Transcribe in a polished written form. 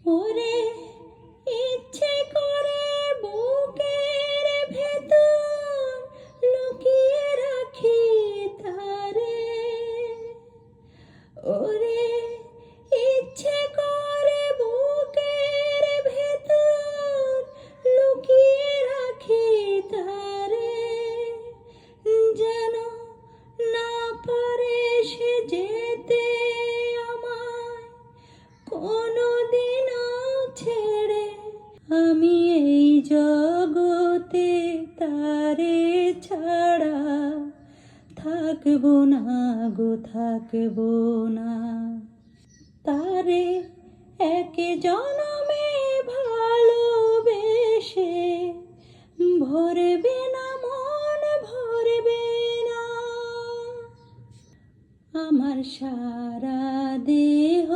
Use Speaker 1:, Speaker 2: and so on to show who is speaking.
Speaker 1: ওরে ইচ্ছে করে বুকের ভেতর লুকিয়ে রাখি তারে, ওরে ইচ্ছে করে বুকের ভেতর লুকিয়ে রাখি তারে, যেন না পারে সে যেতে আমায় কোনোদিনও ছেড়ে। আমি এই জগতে তারে ছাড়া থাকবো না গো, থাকবো না। তারে এক জনমে ভালোবেসে ভরবে না মন, ভরবে না। আমার সারা দেহ